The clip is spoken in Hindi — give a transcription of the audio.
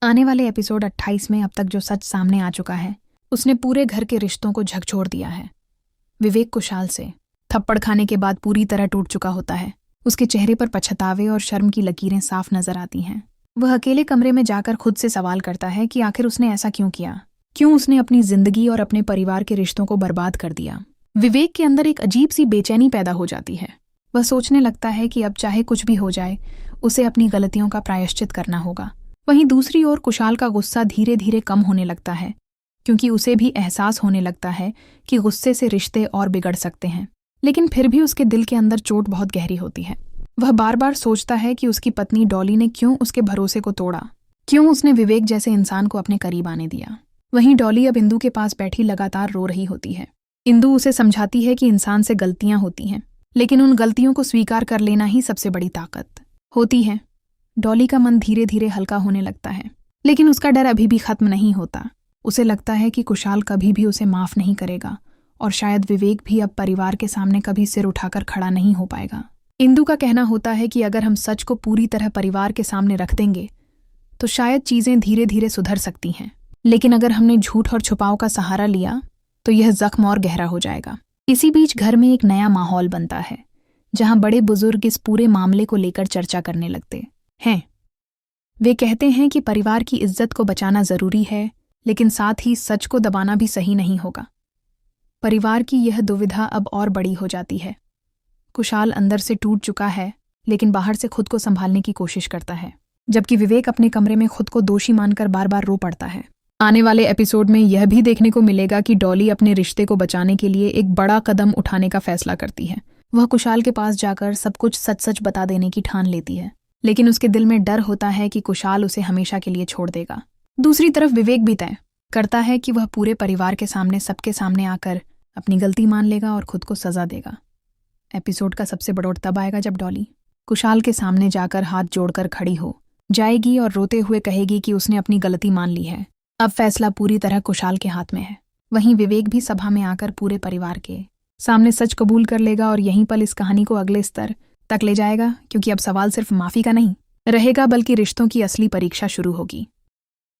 आने वाले एपिसोड 28 में अब तक जो सच सामने आ चुका है उसने पूरे घर के रिश्तों को झकझोर दिया है। विवेक कुशाल से थप्पड़ खाने के बाद पूरी तरह टूट चुका होता है। उसके चेहरे पर पछतावे और शर्म की लकीरें साफ नजर आती हैं। वह अकेले कमरे में जाकर खुद से सवाल करता है कि आखिर उसने ऐसा क्यों किया, क्यों उसने अपनी जिंदगी और अपने परिवार के रिश्तों को बर्बाद कर दिया। विवेक के अंदर एक अजीब सी बेचैनी पैदा हो जाती है। वह सोचने लगता है कि अब चाहे कुछ भी हो जाए उसे अपनी गलतियों का प्रायश्चित करना होगा। वहीं दूसरी ओर कुशाल का गुस्सा धीरे धीरे कम होने लगता है, क्योंकि उसे भी एहसास होने लगता है कि गुस्से से रिश्ते और बिगड़ सकते हैं। लेकिन फिर भी उसके दिल के अंदर चोट बहुत गहरी होती है। वह बार बार सोचता है कि उसकी पत्नी डॉली ने क्यों उसके भरोसे को तोड़ा, क्यों उसने विवेक जैसे इंसान को अपने करीब आने दिया। वहीं डॉली अब इंदु के पास बैठी लगातार रो रही होती है। इंदु उसे समझाती है कि इंसान से गलतियां होती हैं, लेकिन उन गलतियों को स्वीकार कर लेना ही सबसे बड़ी ताकत होती है। डॉली का मन धीरे धीरे हल्का होने लगता है, लेकिन उसका डर अभी भी खत्म नहीं होता। उसे लगता है कि कुशाल कभी भी उसे माफ नहीं करेगा और शायद विवेक भी अब परिवार के सामने कभी सिर उठाकर खड़ा नहीं हो पाएगा। इंदु का कहना होता है कि अगर हम सच को पूरी तरह परिवार के सामने रख देंगे तो शायद चीजें धीरे धीरे सुधर सकती हैं, लेकिन अगर हमने झूठ और छुपाव का सहारा लिया तो यह जख्म और गहरा हो जाएगा। इसी बीच घर में एक नया माहौल बनता है, जहां बड़े बुजुर्ग इस पूरे मामले को लेकर चर्चा करने लगते हैं। वे कहते हैं कि परिवार की इज्जत को बचाना जरूरी है, लेकिन साथ ही सच को दबाना भी सही नहीं होगा। परिवार की यह दुविधा अब और बड़ी हो जाती है। कुशाल अंदर से टूट चुका है, लेकिन बाहर से खुद को संभालने की कोशिश करता है, जबकि विवेक अपने कमरे में खुद को दोषी मानकर बार बार रो पड़ता है। आने वाले एपिसोड में यह भी देखने को मिलेगा कि डॉली अपने रिश्ते को बचाने के लिए एक बड़ा कदम उठाने का फैसला करती है। वह कुशाल के पास जाकर सब कुछ सच सच बता देने की ठान लेती है, लेकिन उसके दिल में डर होता है कि कुशाल उसे हमेशा के लिए छोड़ देगा। दूसरी तरफ विवेक भी तय करता है कि वह पूरे परिवार के सामने सबके सामने आकर अपनी गलती मान लेगा और खुद को सजा देगा। एपिसोड का सबसे बड़ोड़ तब आएगा जब डॉली कुशाल के सामने जाकर हाथ जोड़कर खड़ी हो जाएगी और रोते हुए कहेगी कि उसने अपनी गलती मान ली है। अब फैसला पूरी तरह कुशाल के हाथ में है। वहीं विवेक भी सभा में आकर पूरे परिवार के सामने सच कबूल कर लेगा और यहीं पर इस कहानी को अगले स्तर तक ले जाएगा, क्योंकि अब सवाल सिर्फ माफी का नहीं रहेगा, बल्कि रिश्तों की असली परीक्षा शुरू होगी।